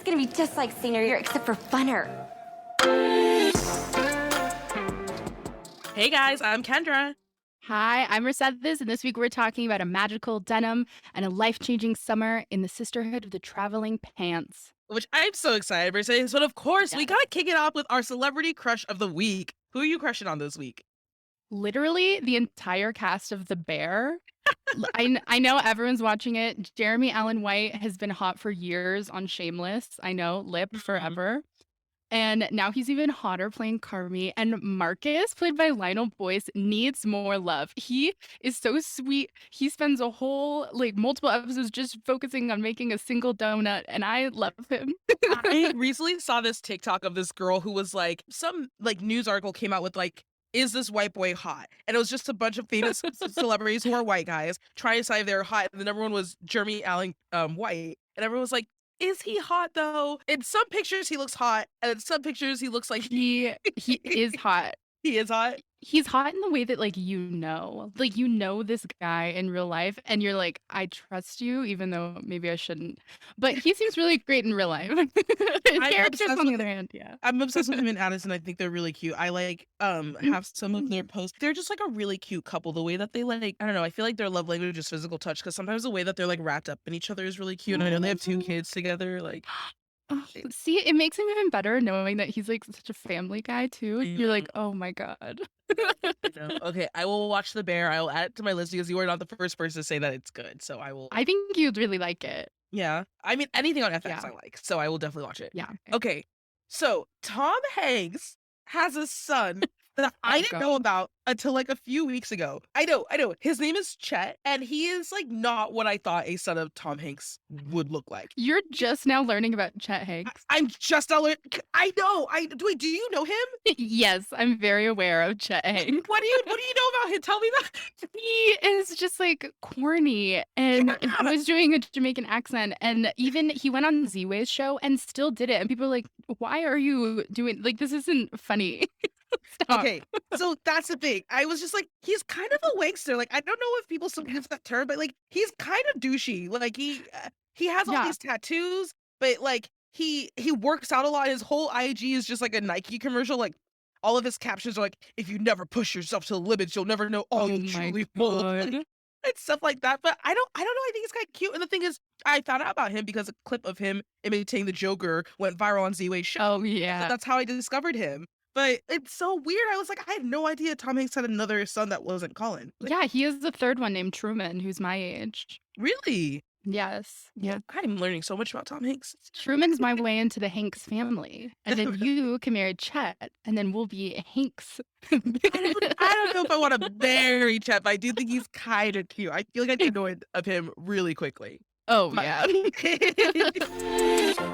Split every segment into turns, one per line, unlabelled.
gonna be just like senior year, except for funner.
Hey guys, I'm Kendra.
Hi, I'm Mercedes, and this week we're talking about a magical denim and a life-changing summer in the Sisterhood of the Traveling Pants.
Which I'm so excited for saying. But of course, we
Yes.
gotta kick it off with our celebrity crush of the week. Who are you crushing on this week?
Literally the entire cast of The Bear. I know everyone's watching it. Jeremy Allen White has been hot for years on Shameless. I know, lip forever. And now he's even hotter playing Carmi. And Marcus, played by Lionel Boyce, needs more love. He is so sweet. He spends a whole, multiple episodes just focusing on making a single donut. And I love him.
I recently saw this TikTok of this girl who was like, some news article came out with is this white boy hot? And it was just a bunch of famous celebrities who are white guys trying to decide if they're hot. And the number one was Jeremy Allen White. And everyone was like, is he hot though? In some pictures he looks hot, and in some pictures he looks like
He is hot.
he is hot.
He's hot in the way that, you know this guy in real life, and you're like, I trust you, even though maybe I shouldn't. But he seems really great in real life. His characters, on the other hand, yeah.
I'm obsessed with him and Addison. I think they're really cute. I have some of their posts. They're just like a really cute couple. The way that they I don't know. I feel like their love language is physical touch, because sometimes the way that they're wrapped up in each other is really cute. And I know they have 2 kids together.
Oh, see, it makes him even better knowing that he's such a family guy too. You're like, oh my God.
Okay, I will watch The Bear. I will add it to my list because you are not the first person to say that it's good. So I will.
I think you'd really like it.
Yeah. I mean, anything on FX
Yeah.
I like. So I will definitely watch it.
Yeah.
Okay. So Tom Hanks has a son that I didn't know about until a few weeks ago. I know. His name is Chet, and he is not what I thought a son of Tom Hanks would look like.
You're just now learning about Chet Hanks.
I'm just now learning. I know. Wait, do you know him?
Yes, I'm very aware of Chet Hanks.
What do you know about him? Tell me about.
He is just corny and was doing a Jamaican accent, and even he went on Z-Way's show and still did it. And people are like, "Why are you doing this? Isn't funny." Stop.
Okay, so that's the thing. I was just he's kind of a wankster. I don't know if people still use that term, but he's kind of douchey. He has all these tattoos, but he works out a lot. His whole IG is just a Nike commercial. All of his captions are if you never push yourself to the limits, you'll never know all you truly hold. And stuff like that. But I don't know. I think he's kind of cute. And the thing is, I found out about him because a clip of him imitating the Joker went viral on Z-Way's show.
Oh yeah,
so that's how I discovered him. But it's so weird. I was I had no idea Tom Hanks had another son that wasn't Colin.
Yeah, he has the third one named Truman, who's my age.
Really?
Yes. Yeah.
I'm learning so much about Tom Hanks.
Truman's my way into the Hanks family. And then you can marry Chet, and then we'll be Hanks.
I don't know if I want to marry Chet, but I do think he's kind of cute. I feel I get annoyed of him really quickly.
Oh, yeah.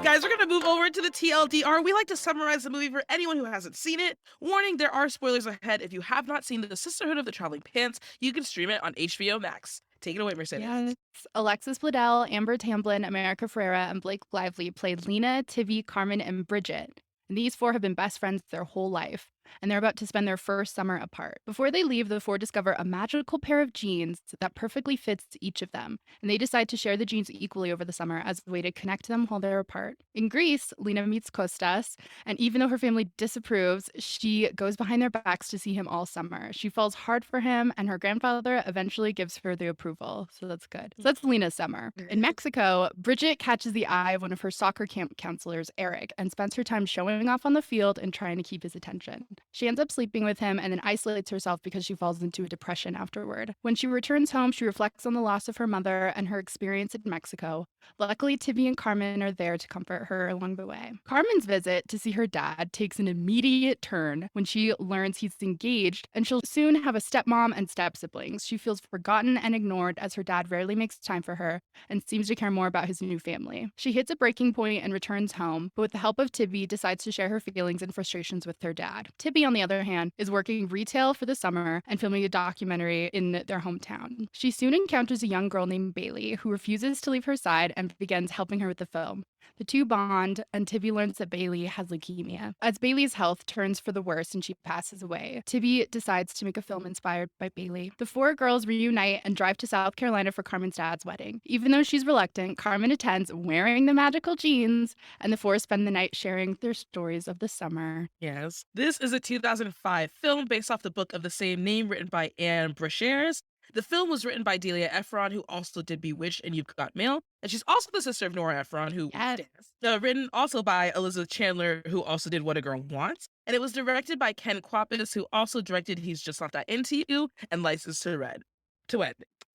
Guys, we're going to move over to the TLDR. We like to summarize the movie for anyone who hasn't seen it. Warning, there are spoilers ahead. If you have not seen The Sisterhood of the Traveling Pants, you can stream it on HBO Max. Take it away, Mercedes.
Yes. Alexis Bledel, Amber Tamblyn, America Ferrera, and Blake Lively played Lena, Tivy, Carmen, and Bridget. And these 4 have been best friends their whole life, and they're about to spend their first summer apart. Before they leave, the 4 discover a magical pair of jeans that perfectly fits each of them, and they decide to share the jeans equally over the summer as a way to connect them while they're apart. In Greece, Lena meets Kostas, and even though her family disapproves, she goes behind their backs to see him all summer. She falls hard for him, and her grandfather eventually gives her the approval, so that's good. So that's Lena's summer. In Mexico, Bridget catches the eye of one of her soccer camp counselors, Eric, and spends her time showing off on the field and trying to keep his attention. She ends up sleeping with him and then isolates herself because she falls into a depression afterward. When she returns home, she reflects on the loss of her mother and her experience in Mexico. Luckily, Tivy and Carmen are there to comfort her along the way. Carmen's visit to see her dad takes an immediate turn when she learns he's engaged, and she'll soon have a stepmom and step-siblings. She feels forgotten and ignored as her dad rarely makes time for her and seems to care more about his new family. She hits a breaking point and returns home, but with the help of Tivy, decides to share her feelings and frustrations with her dad. Tivy, on the other hand, is working retail for the summer and filming a documentary in their hometown. She soon encounters a young girl named Bailey who refuses to leave her side and begins helping her with the film. The two bond, and Tibby learns that Bailey has leukemia. As Bailey's health turns for the worse and she passes away, Tibby decides to make a film inspired by Bailey. The four girls reunite and drive to South Carolina for Carmen's dad's wedding. Even though she's reluctant, Carmen attends wearing the magical jeans, and the four spend the night sharing their stories of the summer.
Yes. This is a 2005 film based off the book of the same name written by Anne Brashares. The film was written by Delia Ephron, who also did Bewitched and You've Got Mail. And she's also the sister of Nora Ephron, who
Yes.
written also by Elizabeth Chandler, who also did What a Girl Wants. And it was directed by Ken Kwapis, who also directed He's Just Not That Into You and License to Wed.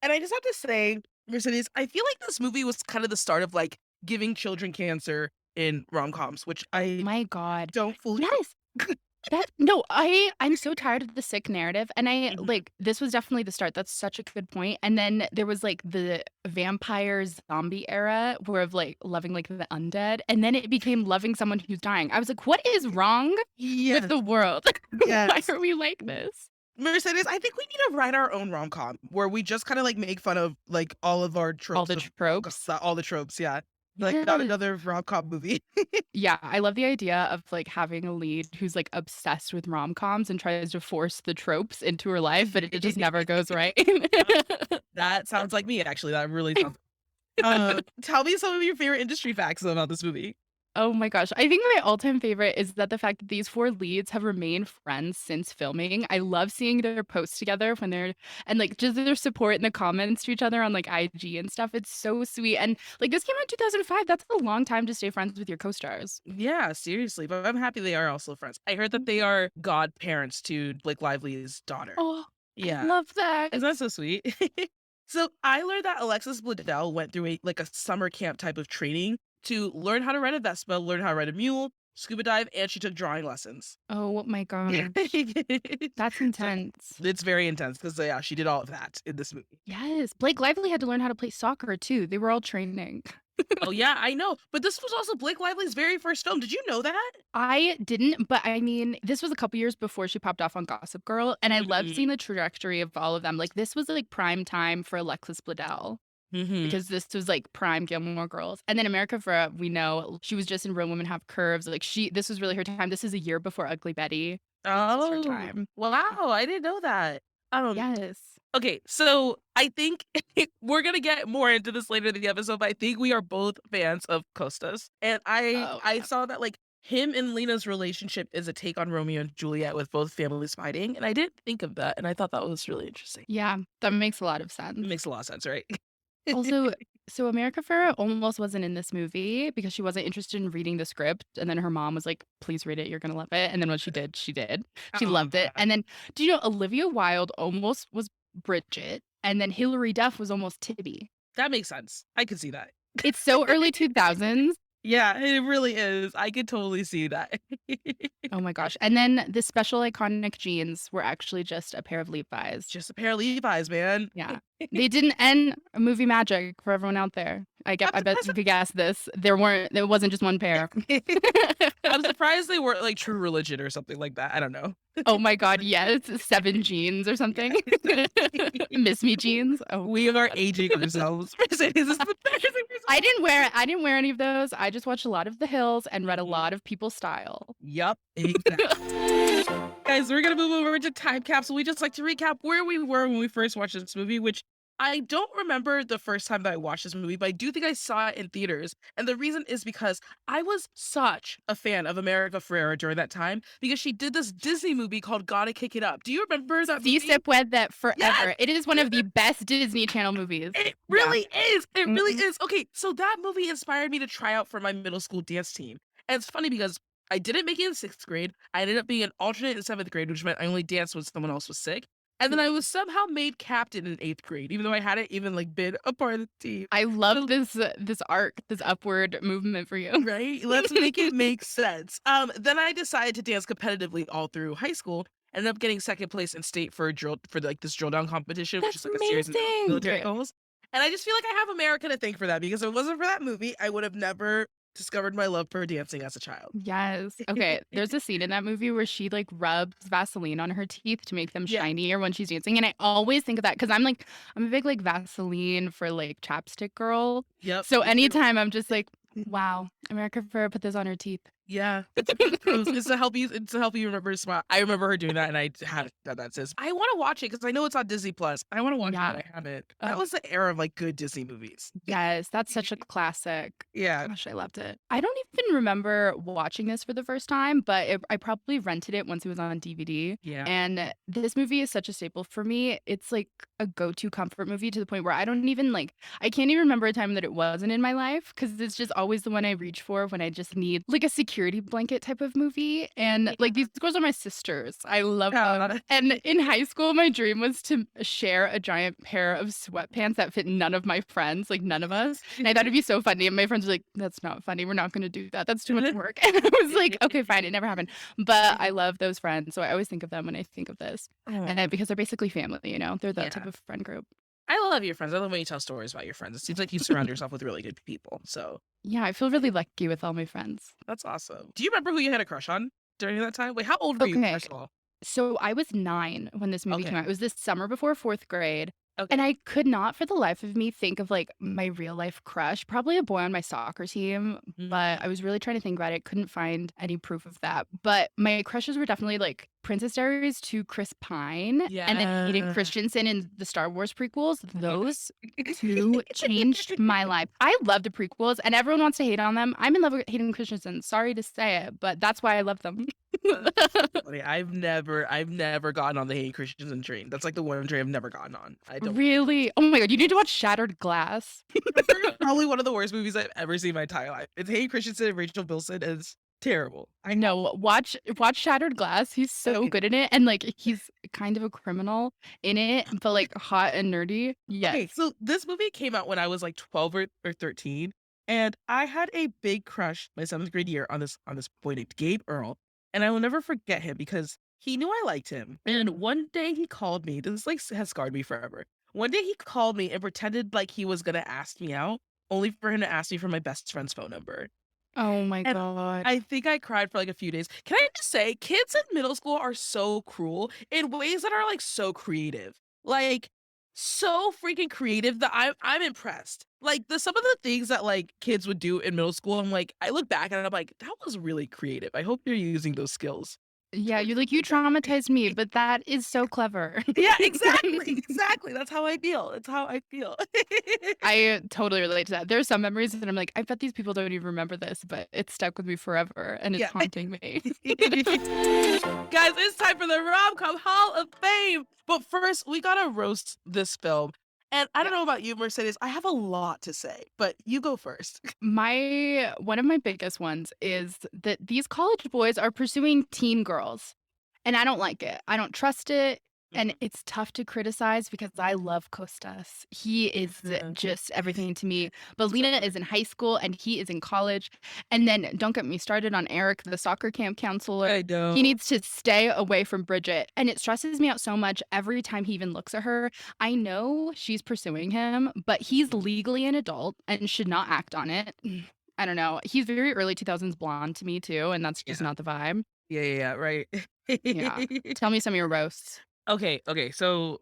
And I just have to say, Mercedes, I feel like this movie was kind of the start of like giving children cancer in rom-coms, which I
My God.
don't fully.
Yes. I'm so tired of the sick narrative. And this was definitely the start. That's such a good point. And then there was like the vampire zombie era where of like loving like the undead. And then it became loving someone who's dying. I was like, what is wrong
Yes.
with the world?
Yes.
Why are we like this?
Mercedes, I think we need to write our own rom-com where we just kind of like make fun of like all of our tropes.
All the tropes.
All the tropes, yeah. Like not
Yes.
another rom-com movie.
Yeah, I love the idea of like having a lead who's like obsessed with rom-coms and tries to force the tropes into her life, but it just never goes right.
That sounds like me, actually. That really sounds. Tell me some of your favorite industry facts about this movie.
Oh my gosh. I think my all-time favorite is that the fact that these four leads have remained friends since filming. I love seeing their posts together when they're and like just their support in the comments to each other on like IG and stuff. It's so sweet. And like this came out in 2005. That's a long time to stay friends with your co-stars.
Yeah, seriously. But I'm happy they are also friends. I heard that they are godparents to Blake Lively's daughter.
Oh,
Yeah.
I love that.
Isn't that so sweet? So I learned that Alexis Bledel went through a summer camp type of training to learn how to ride a Vespa, learn how to ride a mule, scuba dive, and she took drawing lessons.
Oh my God. That's intense.
It's very intense because yeah, she did all of that in this movie.
Yes. Blake Lively had to learn how to play soccer too. They were all training.
Oh yeah, I know. But this was also Blake Lively's very first film. Did you know that?
I didn't, but I mean, this was a couple years before she popped off on Gossip Girl, and I loved seeing the trajectory of all of them. Like this was like prime time for Alexis Bledel. Because this was like prime Gilmore Girls. And then America Ferrera, we know she was just in Real Women Have Curves. Like this was really her time. This is a year before Ugly Betty. This is her time.
Wow, I didn't know that.
Yes.
Okay, so I think we're gonna get more into this later in the episode, but I think we are both fans of Kostas. And I saw that like him and Lena's relationship is a take on Romeo and Juliet with both families fighting. And I didn't think of that. And I thought that was really interesting.
Yeah, that makes a lot of sense.
It makes a lot of sense, right?
Also, so America Ferrera almost wasn't in this movie because she wasn't interested in reading the script. And then her mom was like, please read it. You're going to love it. And then when she did, she did. She loved it. And then, do you know, Olivia Wilde almost was Bridget. And then Hilary Duff was almost Tibby.
That makes sense. I could see that.
It's so early 2000s.
Yeah, it really is. I could totally see that.
Oh my gosh. And then the special iconic jeans were actually just a pair of Levi's.
Just a pair of Levi's, man.
Yeah. They didn't end movie magic for everyone out there. I bet you could guess this. There wasn't just one pair.
I'm surprised they weren't like True Religion or something like that. I don't know.
Oh my God, yes. 7 jeans or something. Miss Me jeans. Oh,
we are aging ourselves.
I didn't wear any of those. I just watched a lot of The Hills and read a lot of People's Style.
Yep. Exactly. Guys, we're gonna move over to Time Capsule. We just like to recap where we were when we first watched this movie, which I don't remember the first time that I watched this movie, but I do think I saw it in theaters. And the reason is because I was such a fan of America Ferrera during that time because she did this Disney movie called Gotta Kick It Up. Do you remember that movie?
Sip Wed That Forever.
Yes!
It is one of the best Disney Channel movies.
It really is. It really is. Okay, so that movie inspired me to try out for my middle school dance team. And it's funny because I didn't make it in 6th grade. I ended up being an alternate in 7th grade, which meant I only danced when someone else was sick. And then I was somehow made captain in 8th grade, even though I hadn't even like been a part of the team.
I love this arc, this upward movement for you.
Right? Let's make it make sense. Then I decided to dance competitively all through high school. Ended up getting 2nd place in state for like this drill down competition, which is like a series of military goals. And I just feel like I have America to thank for that because if it wasn't for that movie, I would have never discovered my love for dancing as a child.
Yes. Okay. There's a scene in that movie where she like rubs Vaseline on her teeth to make them shinier when she's dancing. And I always think of that because I'm a big like Vaseline for like chapstick girl.
Yep.
So anytime I'm just like, Wow. America Ferrera put this on her teeth.
Yeah, it's to help you. It's to help you remember to smile. I remember her doing that, and I had done that since. I want to watch it because I know it's on Disney Plus. I want to watch it.
Yeah.
I haven't. That was the era of like good Disney movies.
Yes, that's such a classic.
Yeah.
Gosh, I loved it. I don't even remember watching this for the first time, but I probably rented it once it was on DVD.
Yeah.
And this movie is such a staple for me. It's like a go-to comfort movie to the point where I don't even I can't even remember a time that it wasn't in my life because it's just always the one I reach for when I just need like a security blanket type of movie. And like these girls are my sisters. I love them. And in high school, my dream was to share a giant pair of sweatpants that fit none of my friends, like none of us. And I thought it'd be so funny. And my friends were like, that's not funny. We're not going to do that. That's too much work. And I was like, okay, fine. It never happened. But I love those friends. So I always think of them when I think of this. And because they're basically family, you know, they're that type of friend group.
I love your friends. I love when you tell stories about your friends. It seems like you surround yourself with really good people. So
yeah, I feel really lucky with all my friends.
That's awesome. Do you remember who you had a crush on during that time? Wait, how old were you, first of all?
So I was 9 when this movie came out. It was this summer before 4th grade.
Okay.
And I could not for the life of me think of like my real life crush, probably a boy on my soccer team, but I was really trying to think about it. Couldn't find any proof of that. But my crushes were definitely like Princess Diaries to Chris Pine and then Hayden Christensen in the Star Wars prequels. Those two changed my life. I love the prequels and everyone wants to hate on them. I'm in love with Hayden Christensen. Sorry to say it, but that's why I love them.
I've never gotten on the Hayden Christensen train. That's like the one train I've never gotten on. I don't
really. Oh my god, you need to watch Shattered Glass.
Probably one of the worst movies I've ever seen in my entire life. It's Hayden Christensen and Rachel Bilson is terrible.
I know. Watch Shattered Glass. He's so good in it, and like he's kind of a criminal in it, but like hot and nerdy. Yes.
Okay, so this movie came out when I was like 12 or 13, and I had a big crush my 7th grade year on this boy named Gabe Earl. And I will never forget him because he knew I liked him. And one day he called me. This like has scarred me forever. One day he called me and pretended like he was gonna ask me out, only for him to ask me for my best friend's phone number.
Oh my god.
I think I cried for like a few days. Can I just say, kids in middle school are so cruel in ways that are like so creative. Like so freaking creative that I'm impressed. Like some of the things that like kids would do in middle school, I'm like, I look back and I'm like, that was really creative. I hope you're using those skills.
Yeah, you're like, you traumatized me, but that is so clever.
Yeah, exactly. Exactly. That's how I feel. It's how I feel.
I totally relate to that. There are some memories that I'm like, I bet these people don't even remember this, but it's stuck with me forever and it's haunting me.
Guys, it's time for the Rom-Com Hall of Fame. But first, we gotta roast this film. And I don't know about you, Mercedes. I have a lot to say, but you go first.
One of my biggest ones is that these college boys are pursuing teen girls, and I don't like it. I don't trust it. And it's tough to criticize because I love Kostas. He is just everything to me. But Lena is in high school and he is in college. And then don't get me started on Eric, the soccer camp counselor.
I know.
He needs to stay away from Bridget. And it stresses me out so much every time he even looks at her. I know she's pursuing him, but he's legally an adult and should not act on it. I don't know. He's very early 2000s blonde to me too. And that's just not the vibe.
Yeah, right.
Yeah. Tell me some of your roasts.
Okay, so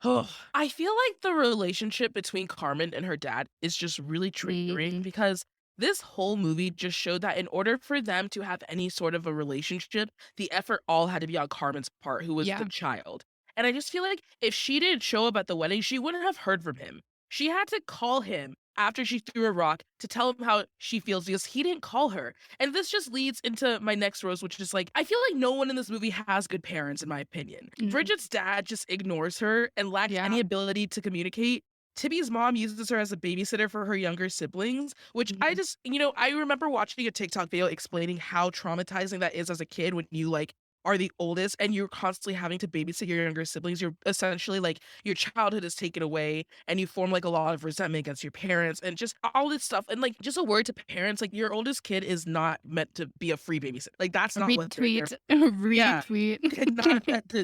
I feel like the relationship between Carmen and her dad is just really triggering because this whole movie just showed that in order for them to have any sort of a relationship, the effort all had to be on Carmen's part, who was the child. And I just feel like if she didn't show up at the wedding, she wouldn't have heard from him. She had to call him after she threw a rock to tell him how she feels because he didn't call her. And this just leads into my next rose, which is like, I feel like no one in this movie has good parents, in my opinion. Bridget's dad just ignores her and lacks any ability to communicate. Tibby's mom uses her as a babysitter for her younger siblings, which I just, I remember watching a TikTok video explaining how traumatizing that is as a kid when you like are the oldest and you're constantly having to babysit your younger siblings. You're essentially like your childhood is taken away and you form like a lot of resentment against your parents and just all this stuff. And like just a word to parents, like your oldest kid is not meant to be a free babysitter. Like that's not what they're retweet.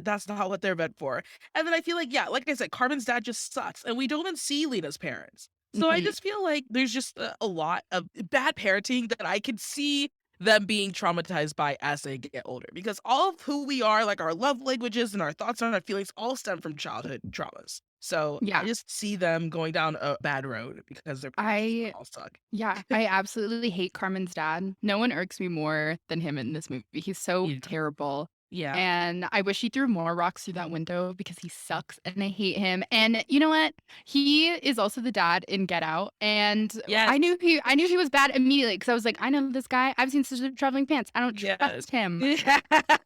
That's not what they're meant for. And then I feel like, like I said, Carmen's dad just sucks and we don't even see Lena's parents. So I just feel like there's just a lot of bad parenting that I could see them being traumatized by as they get older, because all of who we are, like our love languages and our thoughts and our feelings, all stem from childhood traumas. So I
Yeah.
just see them going down a bad road because their parents
I
all suck.
Yeah, I absolutely hate Carmen's dad. No one irks me more than him in this movie. He's so
Yeah.
terrible.
Yeah.
And I wish he threw more rocks through that window because he sucks and I hate him. And you know what? He is also the dad in Get Out. And
Yes.
I knew he was bad immediately because I was like, I know this guy. I've seen Sisterhood Traveling Pants. I don't
Yes.
trust him.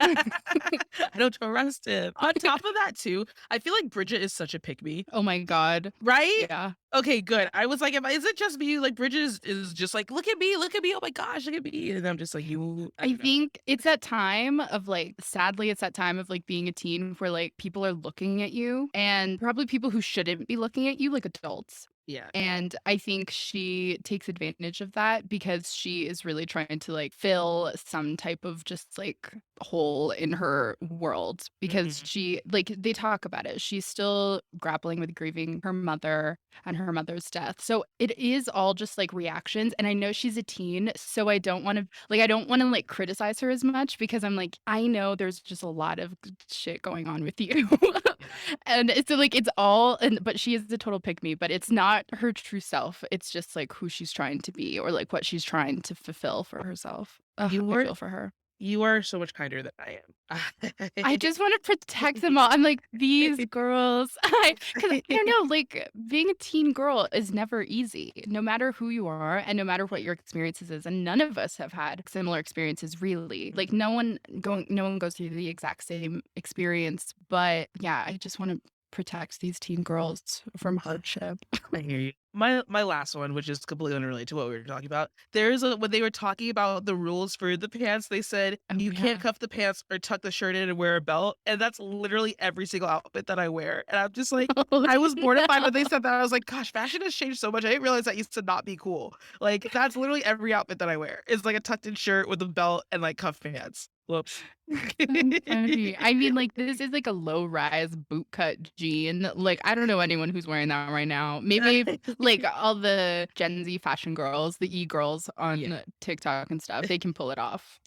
I don't trust him. On top of that, too, I feel like Bridget is such a pick me,
Oh my God.
right?
Yeah.
Okay, good. I was like, is it just me? Like, Bridget is just like, look at me, oh my gosh, look at me. And I'm just like, I
I
don't know.
think it's that time of like, sadly, it's that time of like being a teen where like people are looking at you and probably people who shouldn't be looking at you, like adults.
Yeah.
And I think she takes advantage of that because she is really trying to like fill some type of just like hole in her world because
Mhm.
she, like, they talk about it. She's still grappling with grieving her mother and her mother's death. So it is all just like reactions. And I know she's a teen. So I don't want to like criticize her as much because I'm like, I know there's just a lot of shit going on with you. And it's like it's all and but she is the total pick me, but it's not her true self. It's just like who she's trying to be or like what she's trying to fulfill for herself. Ugh,
You
I
were
feel for her.
you are so much kinder than I
I
am.
just want to protect them all. I'm like, these girls. Because I don't know, like being a teen girl is never easy, no matter who you are and no matter what your experiences is. And none of us have had similar experiences, really. Like no one goes through the exact same experience. But yeah, I just want to protect these teen girls from hardship.
I hear you. My last one, which is completely unrelated to what we were talking about. There's a when they were talking about the rules for the pants, they said
Oh,
you can't
yeah.
cuff the pants or tuck the shirt in and wear a belt, and that's literally every single outfit that I wear. And I'm just like,
Oh,
I was mortified when they
no.
said that. I was like, gosh, fashion has changed so much. I didn't realize that used to not be cool. Like that's literally every outfit that I wear. It's like a tucked in shirt with a belt and like cuff pants. Whoops.
So funny. I mean, like, this is like a low-rise bootcut jean. Like, I don't know anyone who's wearing that right now. Maybe like all the Gen Z fashion girls, the e-girls
Yeah.
on TikTok and stuff, they can pull it off.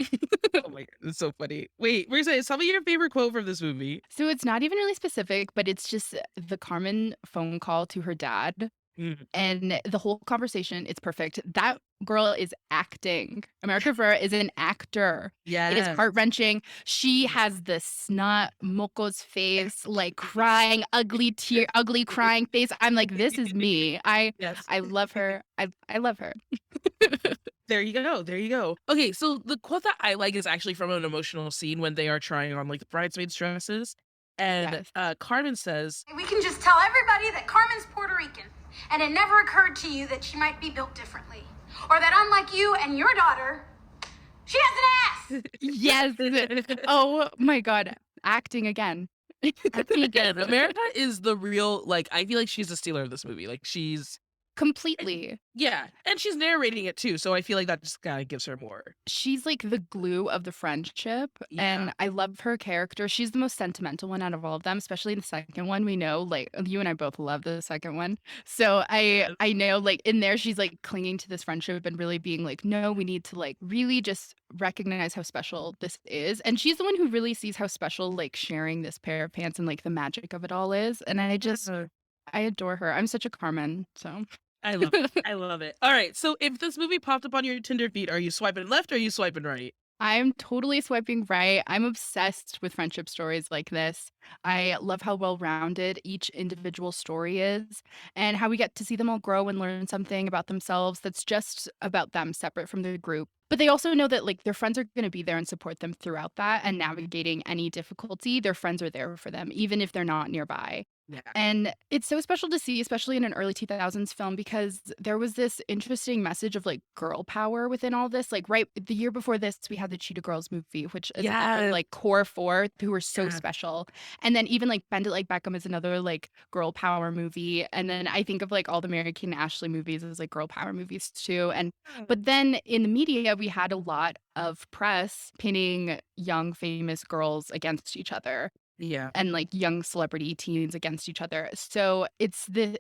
Oh my god, it's so funny. Wait, we're saying tell me your favorite quote from this movie.
So it's not even really specific, but it's just the Carmen phone call to her dad.
Mm.
And the whole conversation, it's perfect. That girl is acting. America Ferrera is an actor. It is
Yes.
heart-wrenching. She has the snot moco's face, like crying, ugly crying face. I'm like, this is me.
Yes.
I love her. I love her.
There you go. There you go. Okay, so the quote that I like is actually from an emotional scene when they are trying on like the bridesmaids' dresses. And
Yes.
Carmen says,
We can just tell everybody that Carmen's Puerto Rican, and it never occurred to you that she might be built differently. Or that unlike you and your daughter, she has an ass!
Yes. Oh my God. Acting again.
I think again, America is the real, like, I feel like she's the stealer of this movie. Like, she's,
Completely.
yeah. And she's narrating it too. So I feel like that just kind of gives her more.
She's like the glue of the friendship,
Yeah.
and I love her character. She's the most sentimental one out of all of them, especially in the second one. We know, like, you and I both love the second one. So I know, like, in there she's like clinging to this friendship and really being like, no, we need to like really just recognize how special this is. And she's the one who really sees how special like sharing this pair of pants and like the magic of it all is. And I adore her. I'm such a Carmen. So
I love it. I love it. All right. So if this movie popped up on your Tinder feed, are you swiping left or are you swiping right?
I'm totally swiping right. I'm obsessed with friendship stories like this. I love how well rounded each individual story is and how we get to see them all grow and learn something about themselves that's just about them, separate from the group. But they also know that like their friends are going to be there and support them throughout that and navigating any difficulty. Their friends are there for them, even if they're not nearby.
Yeah.
And it's so special to see, especially in an early 2000s film, because there was this interesting message of like girl power within all this. Like, right, the year before this, we had the Cheetah Girls movie, which is
Yeah.
like core four who were so
Yeah.
special. And then even like Bend It Like Beckham is another like girl power movie. And then I think of like all the Mary Kate and Ashley movies as like girl power movies too. And but then in the media, we had a lot of press pinning young famous girls against each other
Yeah.
and like young celebrity teens against each other. So it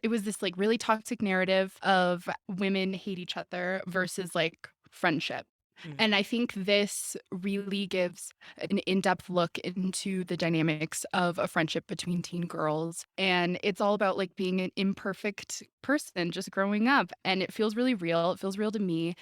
was this like really toxic narrative of women hate each other versus like friendship.
Mm.
And I think this really gives an in-depth look into the dynamics of a friendship between teen girls. And it's all about like being an imperfect person just growing up. And it feels really real. It feels real to me.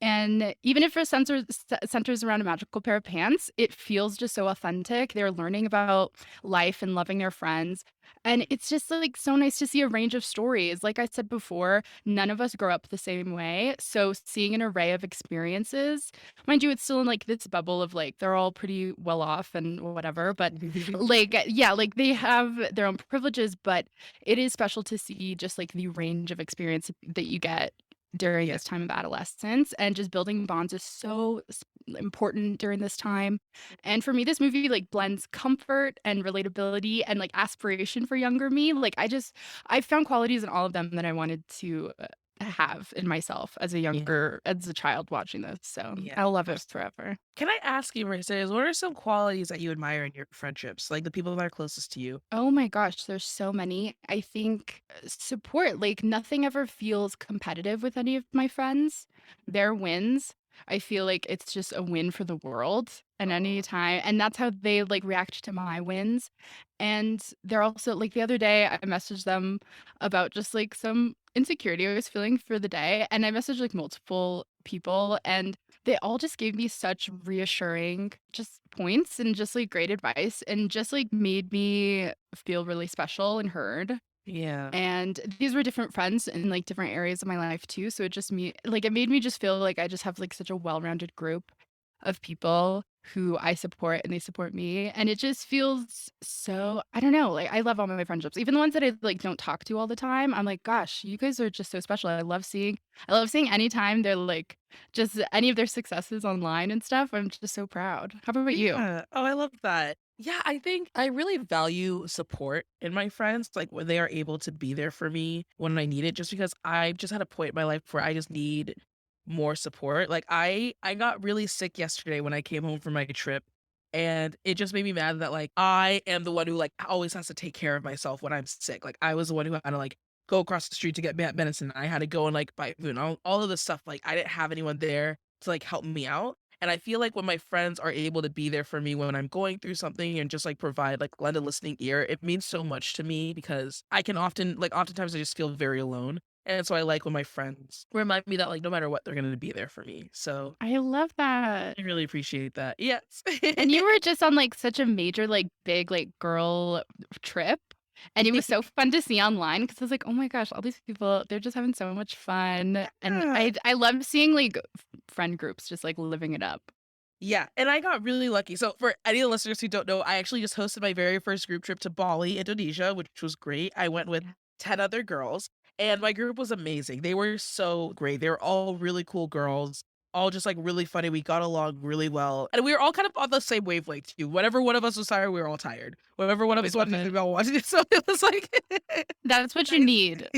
And even if it centers around a magical pair of pants, it feels just so authentic. They're learning about life and loving their friends. And it's just like so nice to see a range of stories. Like I said before, none of us grow up the same way. So seeing an array of experiences, mind you, it's still in like this bubble of like they're all pretty well off and whatever. But like, yeah, like they have their own privileges, but it is special to see just like the range of experience that you get during
Yeah.
this time of adolescence, and just building bonds is so important during this time. And for me, this movie like blends comfort and relatability and like aspiration for younger me. Like I found qualities in all of them that I wanted to have in myself as a child watching this. So
Yeah.
I'll love it forever.
Can I ask you, Mercedes, what are some qualities that you admire in your friendships? Like the people that are closest to you?
Oh my gosh, there's so many. I think support, like nothing ever feels competitive with any of my friends. Their wins, I feel like it's just a win for the world and any time. And that's how they like react to my wins. And they're also like the other day, I messaged them about just like some insecurity I was feeling for the day. And I messaged like multiple people, and they all just gave me such reassuring just points and just like great advice and just like made me feel really special and heard.
Yeah.
And these were different friends in like different areas of my life too. So it made me just feel like I just have like such a well-rounded group of people who I support and they support me. And it just feels so, I don't know, like I love all my friendships. Even the ones that I like don't talk to all the time. I'm like, gosh, you guys are just so special. I love seeing anytime they're like just any of their successes online and stuff. I'm just so proud. How about you?
Yeah. Oh, I love that. Yeah, I think I really value support in my friends, like when they are able to be there for me when I need it, just because I just had a point in my life where I just need more support. Like I got really sick yesterday when I came home from my trip, and it just made me mad that like I am the one who like always has to take care of myself when I'm sick. Like I was the one who had to like go across the street to get medicine. I had to go and like buy food and all of this stuff. Like I didn't have anyone there to like help me out. And I feel like when my friends are able to be there for me when I'm going through something and just like provide like lend a listening ear, it means so much to me because I can oftentimes I just feel very alone. And so I like when my friends remind me that like no matter what, they're going to be there for me. So
I love that.
I really appreciate that. Yes.
And you were just on like such a major, like big, like girl trip. And it was so fun to see online because I was like, oh my gosh, all these people, they're just having so much fun. And
Yeah.
I love seeing like friend groups just like living it up.
Yeah, and I got really lucky. So for any of the listeners who don't know, I actually just hosted my very first group trip to Bali, Indonesia, which was great. I went with 10 other girls, and my group was amazing. They were so great. They were all really cool girls, all just like really funny. We got along really well. And we were all kind of on the same wavelength too. Whenever one of us was tired, we were all tired. Whenever one of us wanted to, we all wanted to. So it was like
That's what you need.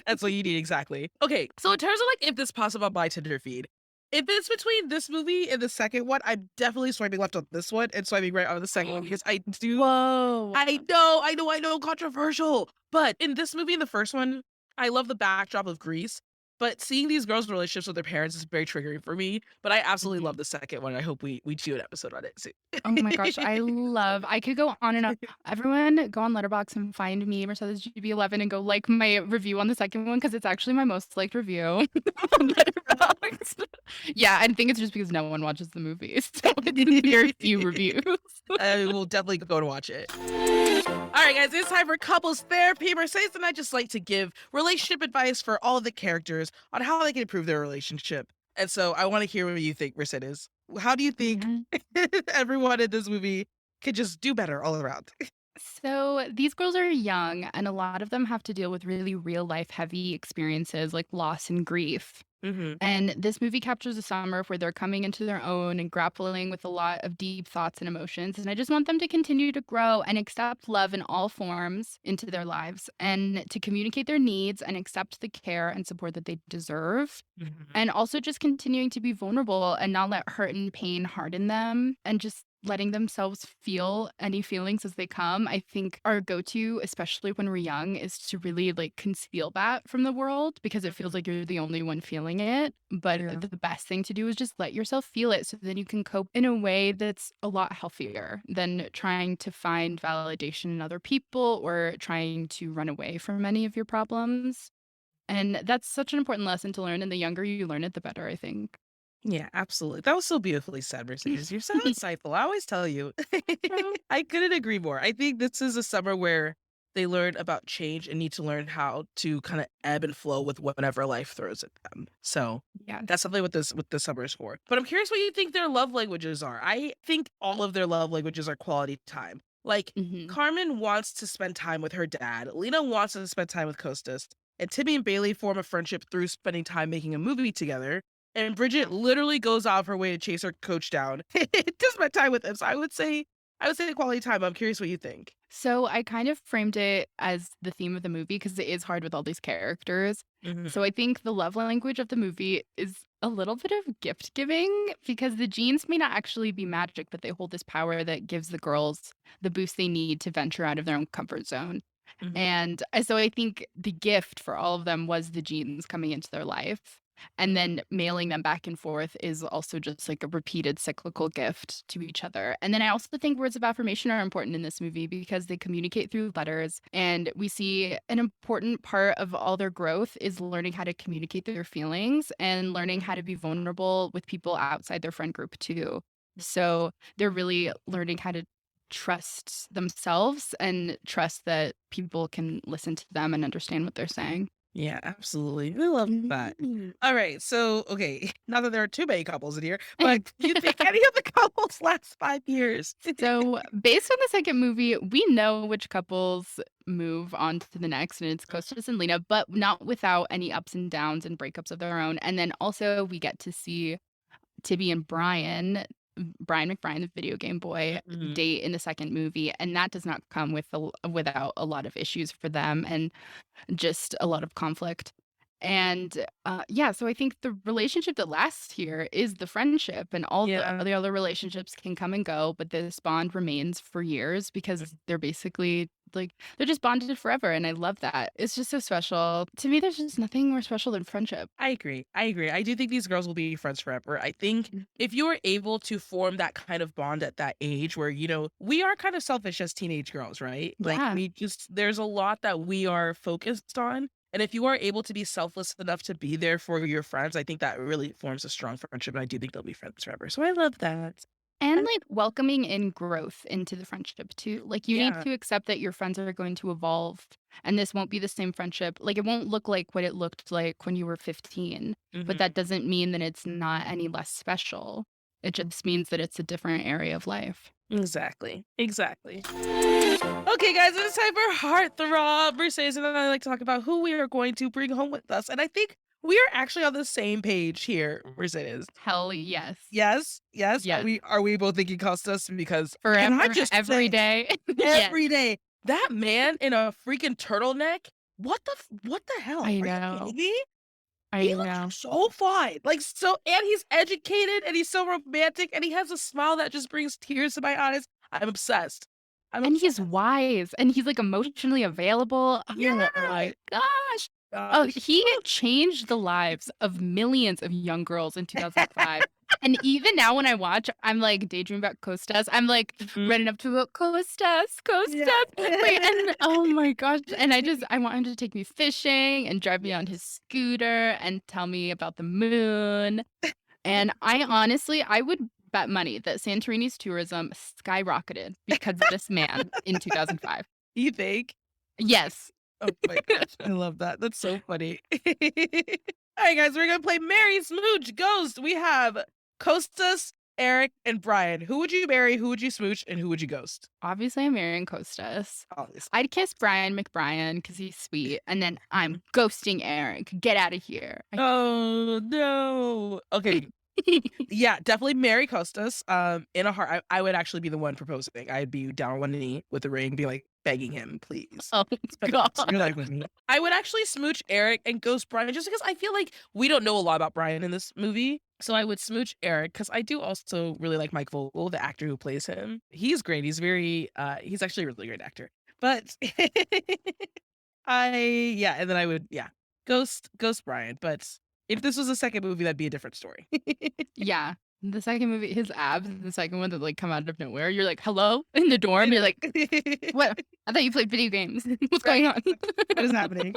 That's what you need, exactly. Okay, so in terms of like if this pops up on my Tinder feed, if it's between this movie and the second one, I'm definitely swiping left on this one and swiping right on the second one because I do.
Whoa.
I know, controversial. But in this movie and the first one, I love the backdrop of Greece. But seeing these girls' relationships with their parents is very triggering for me. But I absolutely love the second one. I hope we do an episode on it soon.
Oh my gosh, I could go on and on. Everyone go on Letterboxd and find me, Mercedes GB11, and go like my review on the second one because it's actually my most liked review on Letterboxd. Yeah, I think it's just because no one watches the movies. So it's very few reviews.
I will definitely go and watch it. All right, guys, it's time for couples therapy. Mercedes and I just like to give relationship advice for all of the characters on how they can improve their relationship. And so I want to hear what you think, Mercedes. How do you think everyone in this movie could just do better all around?
So these girls are young, and a lot of them have to deal with really real life heavy experiences like loss and grief.
Mm-hmm.
And this movie captures a summer where they're coming into their own and grappling with a lot of deep thoughts and emotions. And I just want them to continue to grow and accept love in all forms into their lives and to communicate their needs and accept the care and support that they deserve.
Mm-hmm.
And also just continuing to be vulnerable and not let hurt and pain harden them and just letting themselves feel any feelings as they come. I think our go-to, especially when we're young, is to really like conceal that from the world because it feels like you're the only one feeling it. But the best thing to do is just let yourself feel it so then you can cope in a way that's a lot healthier than trying to find validation in other people or trying to run away from any of your problems. And that's such an important lesson to learn. And the younger you learn it, the better, I think.
Yeah, absolutely. That was so beautifully said, Mercedes. You're so insightful. I always tell you. I couldn't agree more. I think this is a summer where they learn about change and need to learn how to kind of ebb and flow with whatever life throws at them. So
Yeah.
that's something what this summer is for. But I'm curious what you think their love languages are. I think all of their love languages are quality time. Like Carmen wants to spend time with her dad. Lena wants to spend time with Kostas. And Timmy and Bailey form a friendship through spending time making a movie together. And Bridget literally goes out of her way to chase her coach down to spend time with him. So I would say the quality time. I'm curious what you think.
So I kind of framed it as the theme of the movie because it is hard with all these characters. So I think the love language of the movie is a little bit of gift giving because the genes may not actually be magic, but they hold this power that gives the girls the boost they need to venture out of their own comfort zone. And so I think the gift for all of them was the genes coming into their life. And then mailing them back and forth is also just like a repeated cyclical gift to each other. And then I also think words of affirmation are important in this movie because they communicate through letters. And we see an important part of all their growth is learning how to communicate their feelings and learning how to be vulnerable with people outside their friend group too. So they're really learning how to trust themselves and trust that people can listen to them and understand what they're saying.
Yeah, absolutely. I love that. All right. So, okay, not that there are too many couples in here, but do you think any of the couples last 5 years?
So, based on the second movie, we know which couples move on to the next, and it's Kostas and Lena, but not without any ups and downs and breakups of their own. And then also, we get to see Tibby and Brian McBrien, the video game boy, date in the second movie, and that does not come without a lot of issues for them and just a lot of conflict. And so I think the relationship that lasts here is the friendship, and all the other relationships can come and go, but this bond remains for years because they're basically like they're just bonded forever, and I love that. It's just so special. To me, there's just nothing more special than friendship.
I agree. I do think these girls will be friends forever. I think if you are able to form that kind of bond at that age where, we are kind of selfish as teenage girls, right? Like there's a lot that we are focused on. And if you are able to be selfless enough to be there for your friends, I think that really forms a strong friendship. And I do think they'll be friends forever. So I love that.
And like welcoming in growth into the friendship too. Like you need to accept that your friends are going to evolve and this won't be the same friendship. Like it won't look like what it looked like when you were 15, but that doesn't mean that it's not any less special. It just means that it's a different area of life.
Exactly. Okay, guys, it's time for Heartthrob. Mercedes and I like to talk about who we are going to bring home with us. And I think we are actually on the same page here, Mercedes.
Hell yes.
Yes. Are we both thinking Kostas? Because
forever,
can I just
every
say,
day.
every day. That man in a freaking turtleneck. What the hell?
I know.
He looks so fine. And he's educated and he's so romantic and he has a smile that just brings tears to my eyes. I'm obsessed.
And he's wise and he's like emotionally available.
Yeah.
Oh my gosh. Oh, he changed the lives of millions of young girls in 2005. And even now when I watch, I'm like daydreaming about Kostas. I'm like running up to Kostas. Wait, and oh my gosh. And I want him to take me fishing and drive me on his scooter and tell me about the moon. And I would bet money that Santorini's tourism skyrocketed because of this man in 2005.
You think?
Yes.
Oh my gosh, I love that. That's so funny. All right, guys, we're going to play Marry, Smooch, Ghost. We have Kostas, Eric, and Brian. Who would you marry, who would you smooch, and who would you ghost?
Obviously, I'm marrying Kostas.
Obviously.
I'd kiss Brian McBrien because he's sweet, and then I'm ghosting Eric. Get out of here.
Oh, no. Okay. Yeah, definitely marry Kostas. In a heart, I would actually be the one proposing. I'd be down on one knee with a ring, be like begging him, please.
Oh God.
You're like with me. I would actually smooch Eric and ghost Brian just because I feel like we don't know a lot about Brian in this movie. So I would smooch Eric because I do also really like Mike Vogel, the actor who plays him. He's great. He's very he's actually a really great actor. But and then I would ghost Brian. But if this was a second movie, that'd be a different story.
Yeah. The second movie, his abs, the second one that like come out of nowhere. You're like, hello? In the dorm. You're like, what? I thought you played video games. What's going on?
What is happening?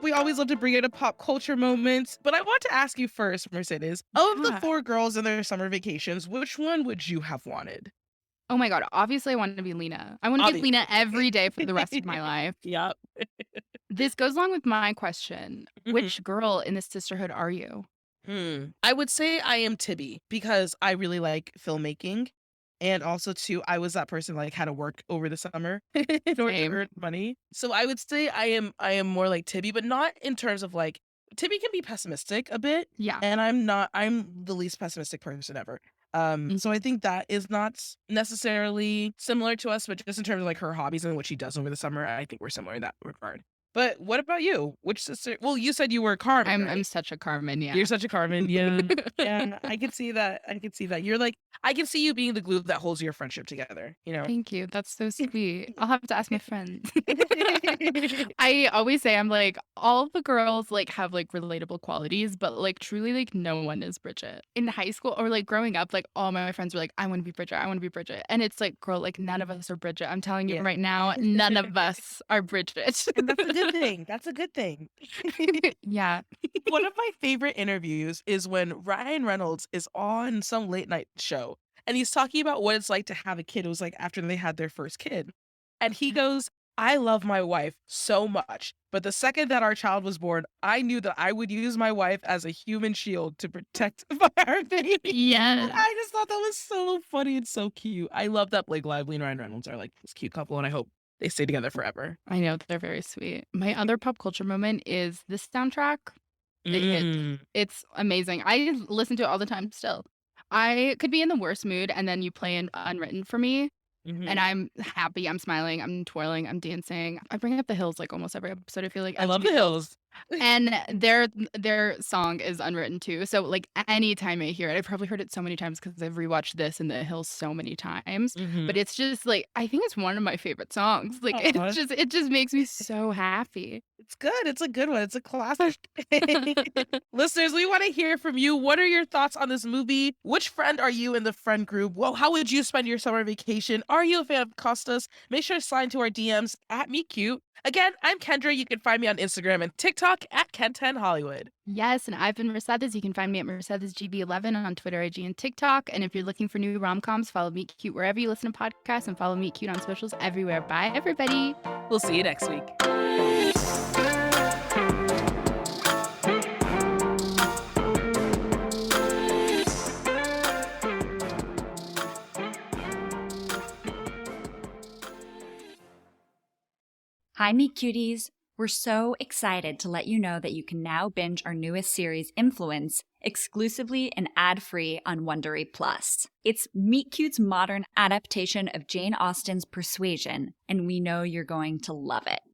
We always love to bring in a pop culture moments, but I want to ask you first, Mercedes, of the
Yeah.
4 girls in their summer vacations, which one would you have wanted?
Oh my God. Obviously, I want to be Lena. I want to be
Obviously.
Lena every day for the rest of my life.
Yep.
This goes along with my question.
Mhm.
Which girl in the sisterhood are you?
I would say I am Tibby because I really like filmmaking. And also, too, I was that person like had to work over the summer in order to
Same.
earn money. So I would say I am more like Tibby, but not in terms of like Tibby can be pessimistic a bit.
Yeah.
And I'm the least pessimistic person ever. So I think that is not necessarily similar to us, but just in terms of like her hobbies and what she does over the summer, I think we're similar in that regard. But what about you? Which sister? Well, you said you were Carmen,
I'm
right?
such a Carmen. Yeah.
You're such a Carmen. Yeah. Yeah. I can see that. I can see that. You're like, I can see you being the glue that holds your friendship together, you know?
Thank you. That's so sweet. I'll have to ask my friends. I always say I'm like all the girls like have like relatable qualities, but like truly like no one is Bridget. In high school or like growing up, like all my friends were like, I want to be Bridget. I want to be Bridget. And it's like, girl, like none of us are Bridget. I'm telling you
Yeah.
right now, none of us are Bridget.
And that's a good thing. That's a good thing.
Yeah.
One of my favorite interviews is when Ryan Reynolds is on some late night show and he's talking about what it's like to have a kid. It was like after they had their first kid. And he goes, I love my wife so much. But the second that our child was born, I knew that I would use my wife as a human shield to protect our baby.
Yeah.
I just thought that was so funny and so cute. I love that Blake Lively and Ryan Reynolds are like this cute couple, and I hope they stay together forever.
I know they're very sweet. My other pop culture moment is this soundtrack. It's amazing. I listen to it all the time still. I could be in the worst mood and then you play an Unwritten for me and I'm happy, I'm smiling, I'm twirling, I'm dancing. I bring up The Hills like almost every episode. I feel like
I love The Hills.
and their song is Unwritten too. So like anytime I hear it, I've probably heard it so many times because I've rewatched this and The Hills so many times. But it's just like I think it's one of my favorite songs. Like
Aw.
it just makes me so happy.
It's good. It's a good one. It's a classic. Listeners, we want to hear from you. What are your thoughts on this movie? Which friend are you in the friend group? Well, how would you spend your summer vacation? Are you a fan of Kostos? Make sure to slide into our DMs at MeCute. Again, I'm Kendra. You can find me on Instagram and TikTok at Ken10Hollywood.
Yes, and I've been Mercedes. You can find me at MercedesGB11 on Twitter, IG, and TikTok. And if you're looking for new rom-coms, follow Meet Cute wherever you listen to podcasts and follow Meet Cute on socials everywhere. Bye, everybody.
We'll see you next week.
Hi, Meet Cuties. We're so excited to let you know that you can now binge our newest series, Influence, exclusively and ad-free on Wondery Plus. It's Meet Cute's modern adaptation of Jane Austen's Persuasion, and we know you're going to love it.